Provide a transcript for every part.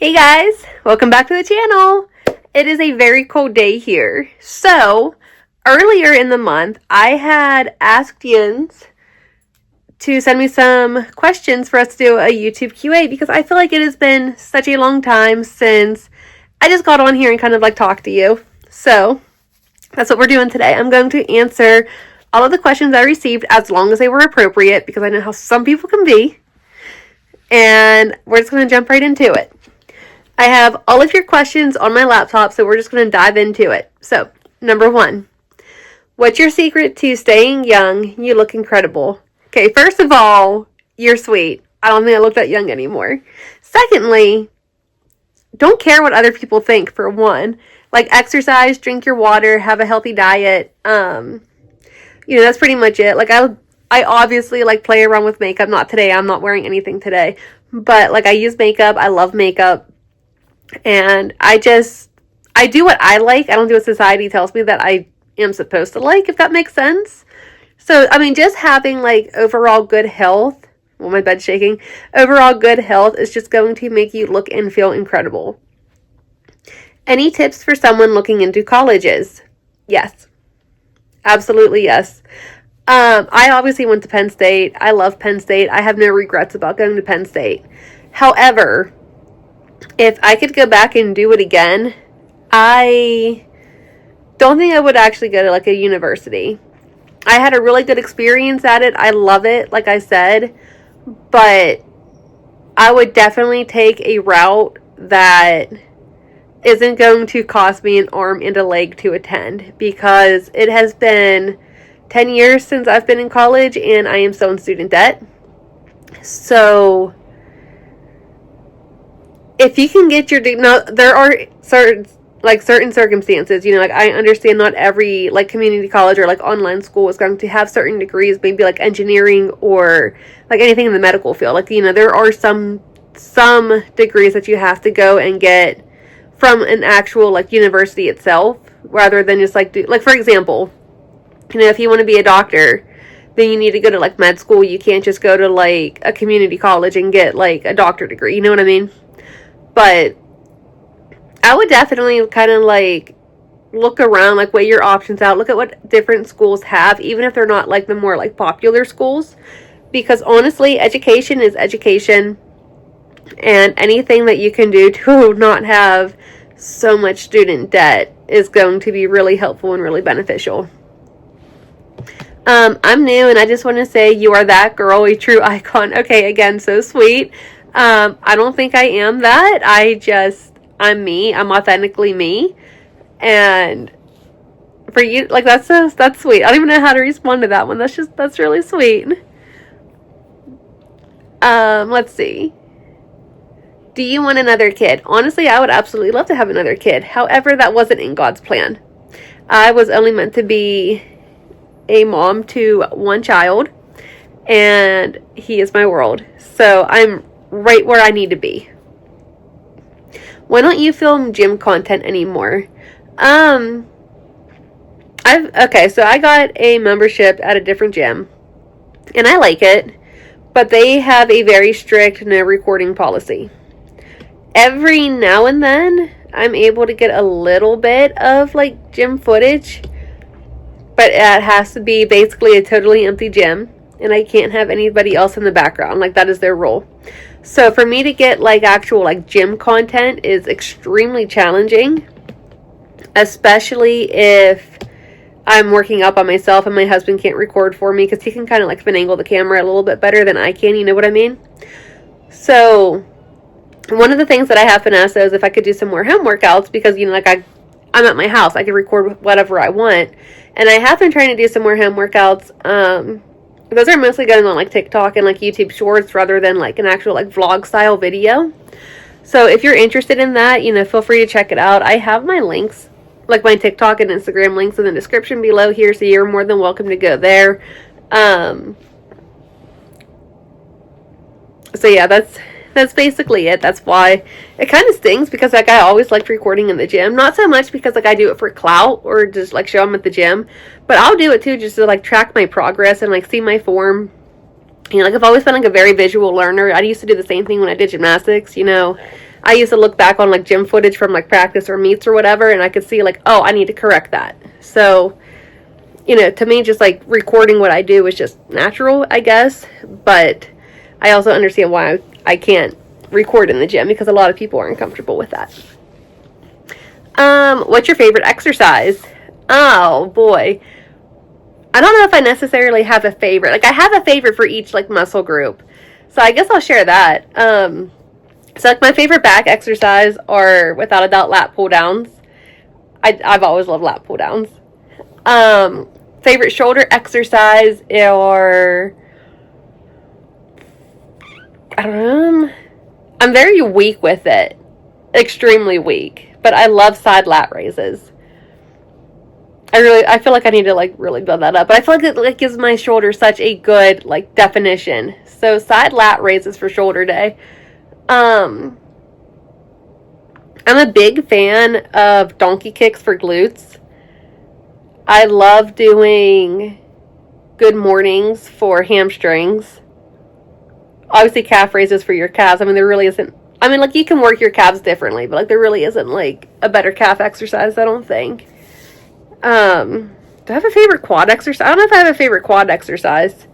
Hey guys, welcome back to the channel. It is a very cold day here. So, earlier in the month, I had asked Jens to send me some questions for us to do a YouTube QA because I feel like it has been such a long time since I just got on here and kind of like talked to you. So, that's what we're doing today. I'm going to answer all of the questions I received as long as they were appropriate because I know how some people can be. And we're just going to jump right into it. I have all of your questions on my laptop, so we're just going to dive into it. So, number 1. What's your secret to staying young? You look incredible. Okay, first of all, you're sweet. I don't think I look that young anymore. Secondly, don't care what other people think, for one. Like, exercise, drink your water, have a healthy diet. That's pretty much it. Like, I obviously, like, play around with makeup. Not today. I'm not wearing anything today. But, like, I use makeup. I love makeup. And I do what I like. I don't do what society tells me that I am supposed to like, if that makes sense. So, I mean, just having, like, overall good health, well, my bed's shaking, overall good health is just going to make you look and feel incredible. Any tips for someone looking into colleges? Yes. Absolutely yes. I obviously went to Penn State. I love Penn State. I have no regrets about going to Penn State. However, if I could go back and do it again, I don't think I would actually go to like a university. I had a really good experience at it. I love it, like I said, but I would definitely take a route that isn't going to cost me an arm and a leg to attend, because it has been 10 years since I've been in college and I am still in student debt. So if you can get your now, there are certain circumstances, like I understand not every like community college or like online school is going to have certain degrees, maybe like engineering or like anything in the medical field. Like, there are some degrees that you have to go and get from an actual like university itself, rather than just like like for example, if you want to be a doctor, then you need to go to like med school. You can't just go to like a community college and get like a doctor degree. You know what I mean? But I would definitely kind of like look around, like weigh your options out, look at what different schools have, even if they're not like the more like popular schools, because honestly, education is education, and anything that you can do to not have so much student debt is going to be really helpful and really beneficial. I'm new and I just want to say you are that girl, a true icon. Okay, again, so sweet. I don't think I am that. I'm me. I'm authentically me. And for you, like, that's sweet. I don't even know how to respond to that one. That's really sweet. Let's see. Do you want another kid? Honestly, I would absolutely love to have another kid. However, that wasn't in God's plan. I was only meant to be a mom to one child, and he is my world. So I'm right where I need to be. Why don't you film gym content anymore? So I got a membership at a different gym, and I like it, but they have a very strict no recording policy. Every now and then, I'm able to get a little bit of like gym footage, but it has to be basically a totally empty gym, and I can't have anybody else in the background. Like, that is their rule. So for me to get like actual like gym content is extremely challenging, especially if I'm working out by myself and my husband can't record for me, because he can kind of like finagle the camera a little bit better than I can, you know what I mean? So one of the things that I have been asked is if I could do some more home workouts, because I'm at my house, I can record whatever I want, and I have been trying to do some more home workouts. Those are mostly going on like TikTok and like YouTube Shorts, rather than like an actual like vlog style video. So if you're interested in that, feel free to check it out. I have my links, like my TikTok and Instagram links, in the description below here, so you're more than welcome to go there. So yeah, that's basically it. That's why it kind of stings, because like I always liked recording in the gym. Not so much because like I do it for clout or just like show them at the gym, but I'll do it too just to like track my progress and like see my form. Like I've always been like a very visual learner. I used to do the same thing when I did gymnastics. I I used to look back on like gym footage from like practice or meets or whatever, and I could see like, oh, I need to correct that. So, you know, to me, just like recording what I do is just natural, I guess. But I also understand why I can't record in the gym, because a lot of people aren't comfortable with that. What's your favorite exercise? Oh boy. I don't know if I necessarily have a favorite. Like, I have a favorite for each like muscle group. So I guess I'll share that. So like my favorite back exercise are without a doubt lat pull downs. I've always loved lat pull downs. Favorite shoulder exercise or I don't know. I'm very weak with it. Extremely weak. But I love side lat raises. I feel like I need to like really build that up. But I feel like it like gives my shoulder such a good like definition. So side lat raises for shoulder day. I'm a big fan of donkey kicks for glutes. I love doing good mornings for hamstrings. Obviously calf raises for your calves. I mean, there really isn't, I mean, like, you can work your calves differently, but like there really isn't like a better calf exercise, I don't think. Do I have a favorite quad exercise? I don't know if I have a favorite quad exercise.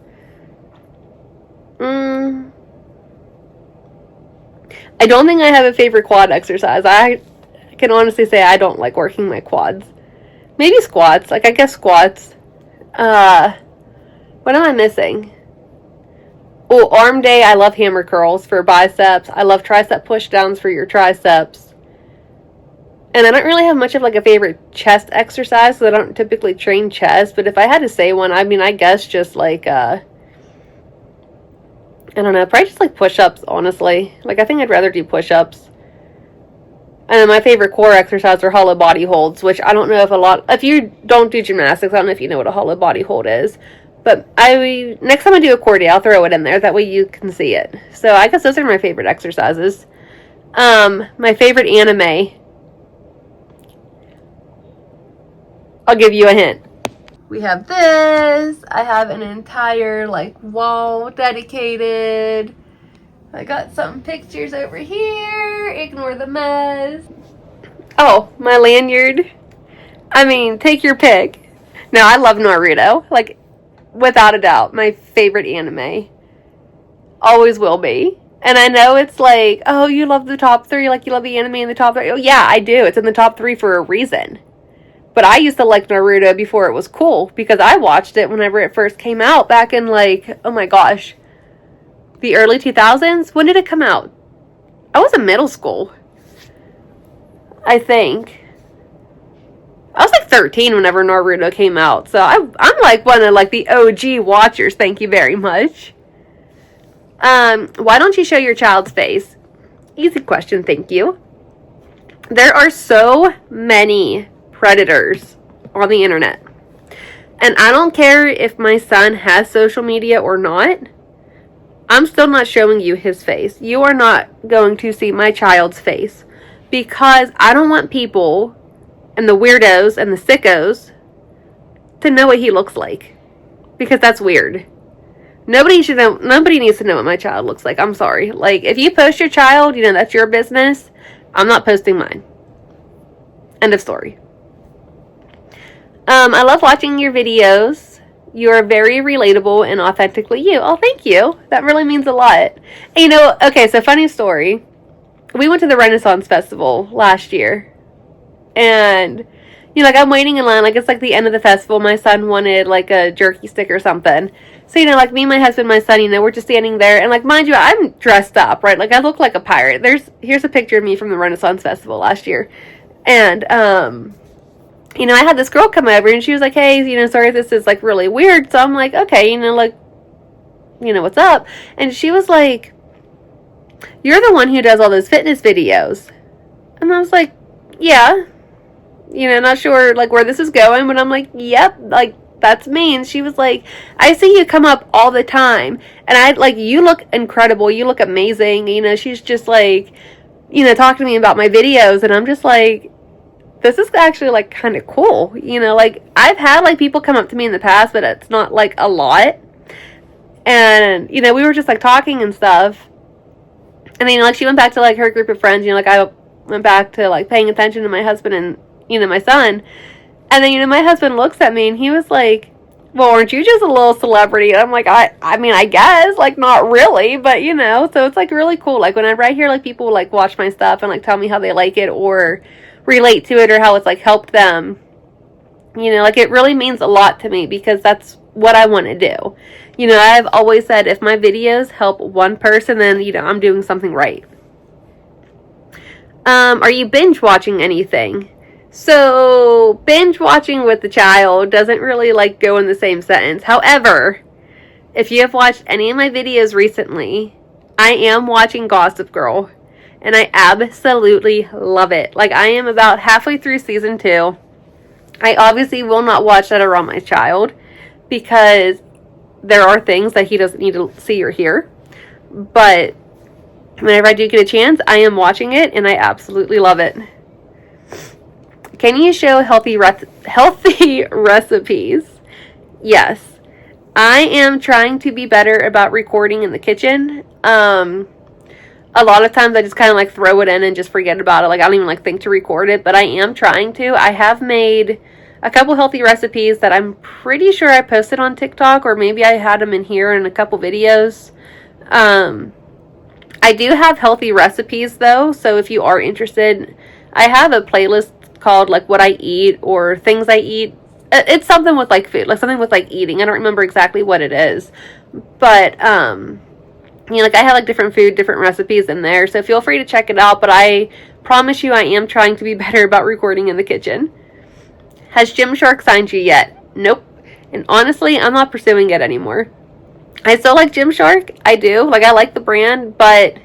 I don't think I have a favorite quad exercise. I can honestly say I don't like working my quads. Maybe squats. Like, I guess squats. What am I missing? Oh, arm day. I love hammer curls for biceps. I love tricep push downs for your triceps. And I don't really have much of like a favorite chest exercise, so I don't typically train chest. But if I had to say one, I mean, I guess just like, I don't know, probably just like push-ups, honestly. Like, I think I'd rather do push-ups. And then my favorite core exercise are hollow body holds, which I don't know if you don't do gymnastics, I don't know if you know what a hollow body hold is. But next time I do a core day, I'll throw it in there. That way you can see it. So I guess those are my favorite exercises. My favorite anime. I'll give you a hint. We have this. I have an entire like wall dedicated. I got some pictures over here. Ignore the mess. Oh, my lanyard. I mean, take your pick. No, I love Naruto. Like, without a doubt, my favorite anime. Always will be. And I know it's like, oh, you love the top 3. Like, you love the anime in the top 3. Oh, yeah, I do. It's in the top 3 for a reason. But I used to like Naruto before it was cool, because I watched it whenever it first came out back in like, oh my gosh, the early 2000s. When did it come out? I was in middle school, I think. I was like 13 whenever Naruto came out. So I'm like one of like the OG watchers. Thank you very much. Why don't you show your child's face? Easy question, thank you. There are so many predators on the internet. And I don't care if my son has social media or not. I'm still not showing you his face. You are not going to see my child's face, because I don't want people and the weirdos and the sickos to know what he looks like, because that's weird. Nobody should know. Nobody needs to know what my child looks like. I'm sorry. Like, if you post your child, you know, that's your business. I'm not posting mine. End of story. I love watching your videos. You are very relatable and authentically you. Oh, thank you. That really means a lot. And, you know, okay, so funny story. We went to the Renaissance Festival last year. And, you know, like, I'm waiting in line. Like, it's like the end of the festival. My son wanted, like, a jerky stick or something. So, you know, like, me, my husband, my son, you know, we're just standing there. And, like, mind you, I'm dressed up, right? Like, I look like a pirate. Here's a picture of me from the Renaissance Festival last year. And, you know, I had this girl come over and she was like, hey, you know, sorry, this is like really weird. So I'm like, okay, you know, like, you know, what's up? And she was like, you're the one who does all those fitness videos. And I was like, yeah, you know, not sure like where this is going, but I'm like, yep, like, that's me. And she was like, I see you come up all the time. And I like, you look incredible. You look amazing. You know, she's just like, you know, talking to me about my videos. And I'm just like, this is actually like kind of cool. You know, like, I've had like people come up to me in the past, but it's not like a lot. And, you know, we were just like talking and stuff. And then, like, she went back to, like, her group of friends. Like, I went back to, like, paying attention to my husband and, my son. And then, my husband looks at me and he was like, well, aren't you just a little celebrity? And I'm like, I mean, I guess, like, not really, but, so it's, like, really cool. Like, whenever I hear, like, people, like, watch my stuff and, like, tell me how they like it or relate to it or how it's, like, helped them, like, it really means a lot to me because that's what I want to do. I've always said if my videos help one person, then, I'm doing something right. Are you binge watching anything? So, binge watching with the child doesn't really, like, go in the same sentence. However, if you have watched any of my videos recently, I am watching Gossip Girl, and I absolutely love it. Like, I am about halfway through season 2. I obviously will not watch that around my child, because there are things that he doesn't need to see or hear. But whenever I do get a chance, I am watching it, and I absolutely love it. Can you show healthy recipes? Yes. I am trying to be better about recording in the kitchen. A lot of times I just kind of like throw it in and just forget about it. Like, I don't even like think to record it, but I am trying to. I have made a couple healthy recipes that I'm pretty sure I posted on TikTok, or maybe I had them in here in a couple videos. I do have healthy recipes though, so if you are interested, I have a playlist called like what I eat or things I eat. It's something with like food, like something with like eating. I don't remember exactly what it is, but like I have like different food, different recipes in there, so feel free to check it out. But I promise you I am trying to be better about recording in the kitchen. Has Gymshark signed you yet? Nope. And honestly, I'm not pursuing it anymore. I still like Gymshark. I do. Like, I like the brand, but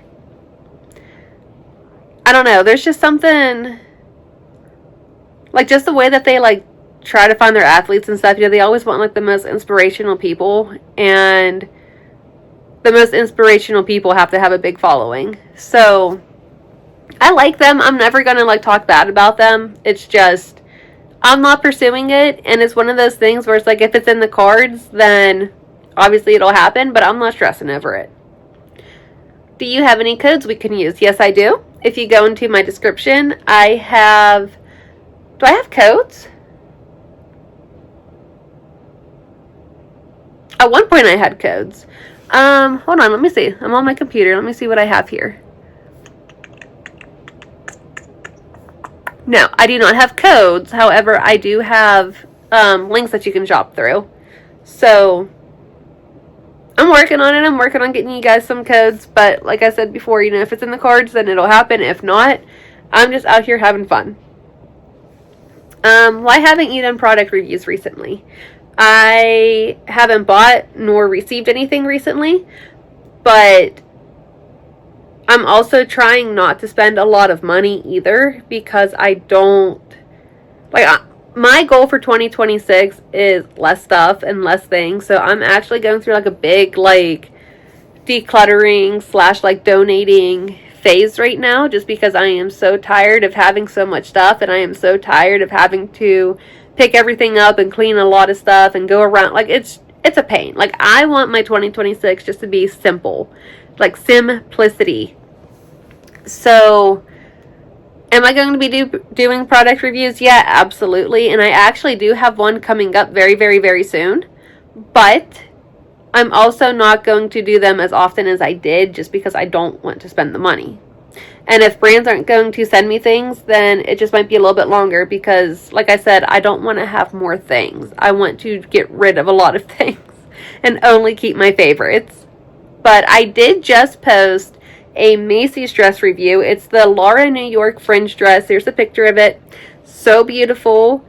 I don't know. There's just something, like, just the way that they, like, try to find their athletes and stuff. They always want, like, the most inspirational people. And the most inspirational people have to have a big following. So, I like them. I'm never going to, like, talk bad about them. It's just, I'm not pursuing it. And it's one of those things where it's like, if it's in the cards, then obviously it'll happen. But I'm not stressing over it. Do you have any codes we can use? Yes, I do. If you go into my description, I have... Do I have codes? At one point I had codes. Hold on, let me see. I'm on my computer. Let me see what I have here. No, I do not have codes. However, I do have links that you can shop through. So, I'm working on it. I'm working on getting you guys some codes. But like I said before, if it's in the cards, then it'll happen. If not, I'm just out here having fun. Why haven't you done product reviews recently? I haven't bought nor received anything recently, but I'm also trying not to spend a lot of money either, because I don't, like, my goal for 2026 is less stuff and less things. So I'm actually going through like a big, like, decluttering / like donating phase right now, just because I am so tired of having so much stuff, and I am so tired of having to pick everything up and clean a lot of stuff and go around. Like, it's a pain. Like, I want my 2026 just to be simple, like simplicity. So, am I going to be doing product reviews? Yeah, absolutely. And I actually do have one coming up very, very, very soon. But I'm also not going to do them as often as I did, just because I don't want to spend the money. And if brands aren't going to send me things, then it just might be a little bit longer, because, like I said, I don't want to have more things. I want to get rid of a lot of things and only keep my favorites. But I did just post a Macy's dress review. It's the Laura New York Fringe dress. Here's a picture of it. So beautiful.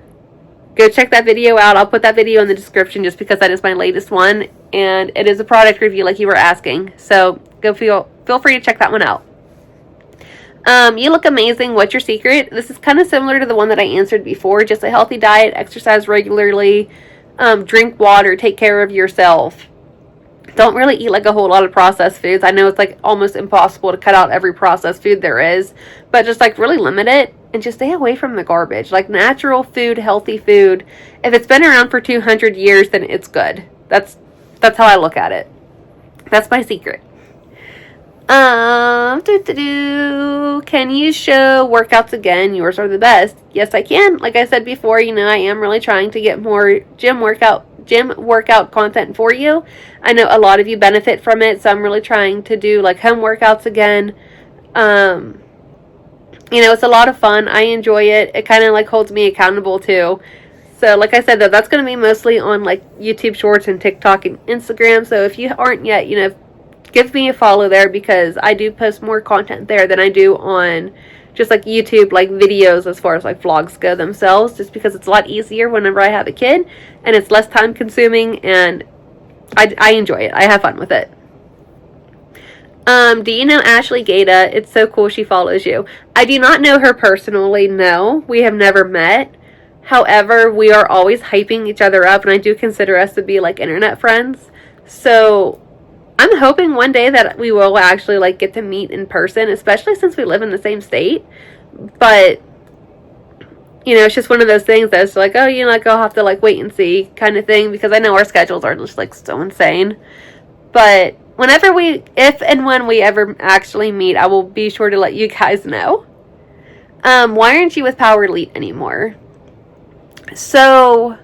Go check that video out. I'll put that video in the description just because that is my latest one. And it is a product review like you were asking. So go feel free to check that one out. You look amazing. What's your secret? This is kind of similar to the one that I answered before. Just a healthy diet, exercise regularly, drink water, take care of yourself. Don't really eat like a whole lot of processed foods. I know it's like almost impossible to cut out every processed food there is, but just like really limit it and just stay away from the garbage. Like natural food, healthy food. If it's been around for 200 years, then it's good. That's how I look at it. That's my secret. Can you show workouts again? Yours are the best. Yes, I can. Like I said before, I am really trying to get more gym workout content for you. I know a lot of you benefit from it, so I'm really trying to do like home workouts again. It's a lot of fun. I enjoy it. It kind of like holds me accountable too. So like I said, though, that's going to be mostly on like YouTube Shorts and TikTok and Instagram. So if you aren't yet, give me a follow there, because I do post more content there than I do on just like YouTube, like videos as far as like vlogs go themselves, just because it's a lot easier whenever I have a kid and it's less time consuming, and I enjoy it. I have fun with it. Do you know Ashley Gata? It's so cool she follows you. I do not know her personally, no. We have never met. However, we are always hyping each other up, and I do consider us to be like internet friends. So I'm hoping one day that we will actually like get to meet in person, especially since we live in the same state. But it's just one of those things that's like, oh, like I'll have to like wait and see kind of thing, because I know our schedules are just like so insane. But if and when we ever actually meet, I will be sure to let you guys know. Why aren't you with Power Elite anymore? So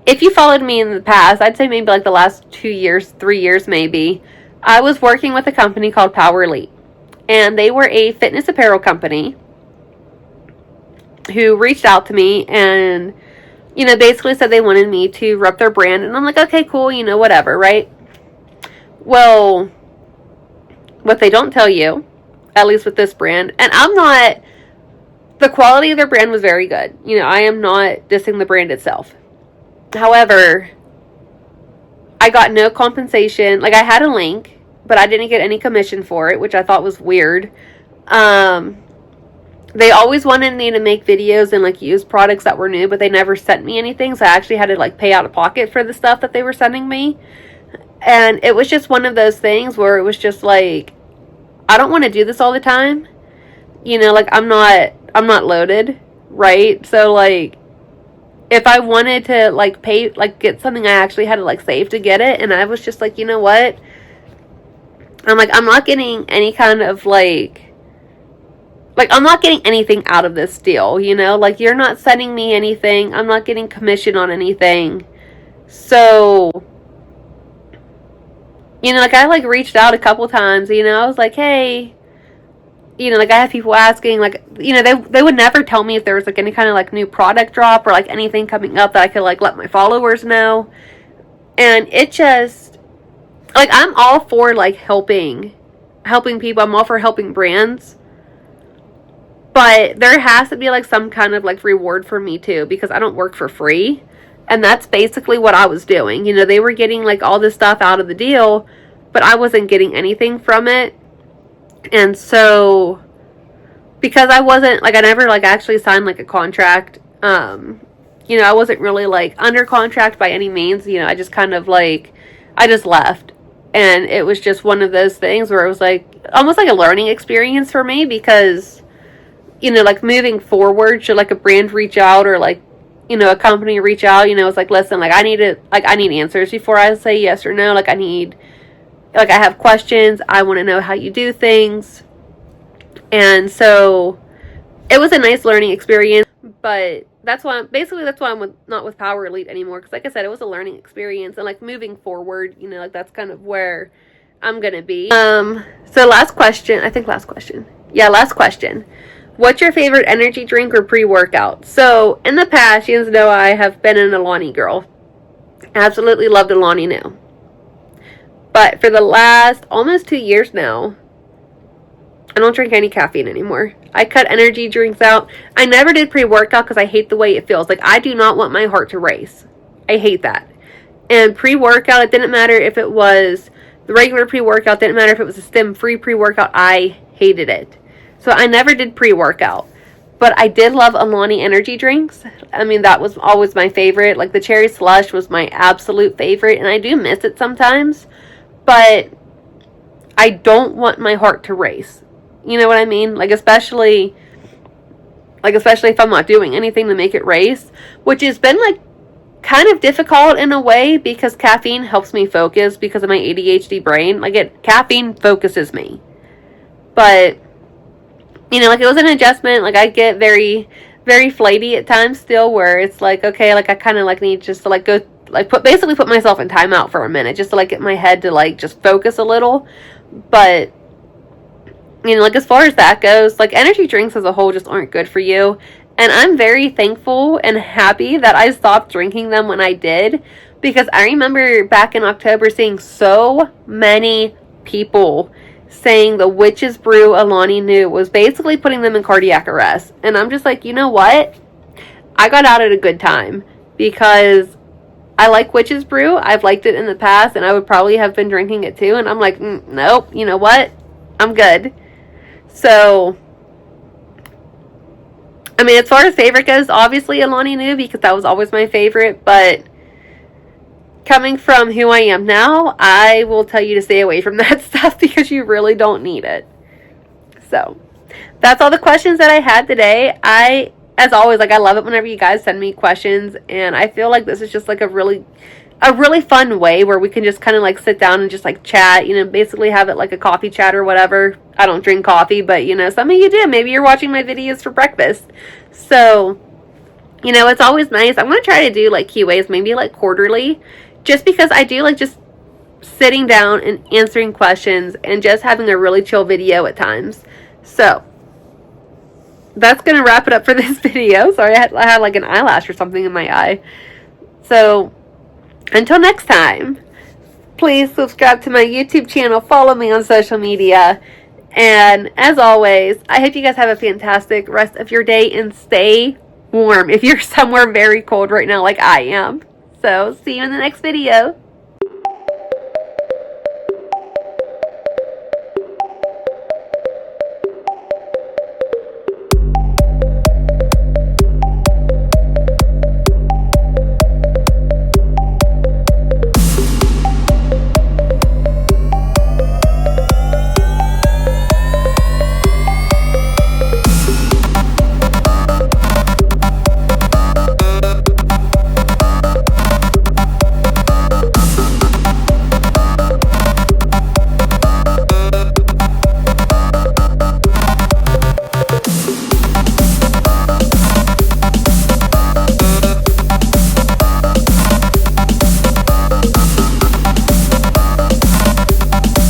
if you followed me in the past, I'd say maybe like the last 2 years, 3 years maybe, I was working with a company called Power Elite. And they were a fitness apparel company who reached out to me and, basically said they wanted me to rep their brand. And I'm like, okay, cool, whatever, right? Well, what they don't tell you, at least with this brand, and the quality of their brand was very good. I am not dissing the brand itself. However, I got no compensation. Like, I had a link, but I didn't get any commission for it, which I thought was weird. They always wanted me to make videos and like use products that were new, but they never sent me anything, so I actually had to like pay out of pocket for the stuff that they were sending me. And it was just one of those things where it was just like, I don't want to do this all the time. Like I'm not loaded, right? So like, if I wanted to like pay, like get something, I actually had to like save to get it. And I was just like, you know what? I'm like, I'm not getting any kind of like I'm not getting anything out of this deal, like you're not sending me anything. I'm not getting commission on anything. So, like I like reached out a couple times, I was like, hey, like I had people asking, like, they would never tell me if there was like any kind of like new product drop or like anything coming up that I could like let my followers know. And it just, like, I'm all for like helping people. I'm all for helping brands. But there has to be like some kind of like reward for me too, because I don't work for free. And that's basically what I was doing. They were getting like all this stuff out of the deal, but I wasn't getting anything from it. And so, because I wasn't, like, I never like actually signed like a contract, I wasn't really like under contract by any means. I just kind of like, I just left. And it was just one of those things where it was like almost like a learning experience for me, because like moving forward, should like a brand reach out or like, a company reach out, it's like, listen, like I need answers before I say yes or no. Like I have questions. I want to know how you do things. And so it was a nice learning experience, but that's why I'm not with Power Elite anymore. Cause like I said, it was a learning experience, and like moving forward, like that's kind of where I'm going to be. So last question. Yeah. Last question. What's your favorite energy drink or pre-workout? So, in the past, you know I have been an Alani girl. Absolutely loved Alani now. But for the last almost 2 years now, I don't drink any caffeine anymore. I cut energy drinks out. I never did pre-workout because I hate the way it feels. Like, I do not want my heart to race. I hate that. And pre-workout, it didn't matter if it was the regular pre-workout. Didn't matter if it was a stim-free pre-workout. I hated it. So I never did pre-workout, but I did love Alani energy drinks. I mean, that was always my favorite. Like the cherry slush was my absolute favorite, and I do miss it sometimes, but I don't want my heart to race. You know what I mean? Like especially if I'm not doing anything to make it race, which has been like kind of difficult in a way because caffeine helps me focus because of my ADHD brain. Like, caffeine focuses me. But, you know, like, it was an adjustment. Like, I get very, very flighty at times still, where it's like, okay, like, I kind of, like, need just to, like, go, like, basically put myself in timeout for a minute, just to, like, get my head to, like, just focus a little. But, you know, like, as far as that goes, like, energy drinks as a whole just aren't good for you. And I'm very thankful and happy that I stopped drinking them when I did, because I remember back in October seeing so many people saying the witch's brew Alani knew was basically putting them in cardiac arrest. And I'm just like, you know what? I got out at a good time, because I like witch's brew. I've liked it in the past, and I would probably have been drinking it too. And I'm like, nope, you know what? I'm good. So, I mean, as far as favorite goes, obviously Alani Nu, because that was always my favorite, but coming from who I am now, I will tell you to stay away from that stuff because you really don't need it. So, that's all the questions that I had today. As always, like, I love it whenever you guys send me questions, and I feel like this is just like a really fun way where we can just kind of like sit down and just like chat, you know, basically have it like a coffee chat or whatever. I don't drink coffee, but you know, some of you do. Maybe you're watching my videos for breakfast. So, you know, it's always nice. I'm going to try to do like QAs, maybe like quarterly, just because I do like just sitting down and answering questions and just having a really chill video at times. So, that's going to wrap it up for this video. Sorry, I had like an eyelash or something in my eye. So, until next time, please subscribe to my YouTube channel, follow me on social media, and as always, I hope you guys have a fantastic rest of your day and stay warm if you're somewhere very cold right now like I am. So, see you in the next video.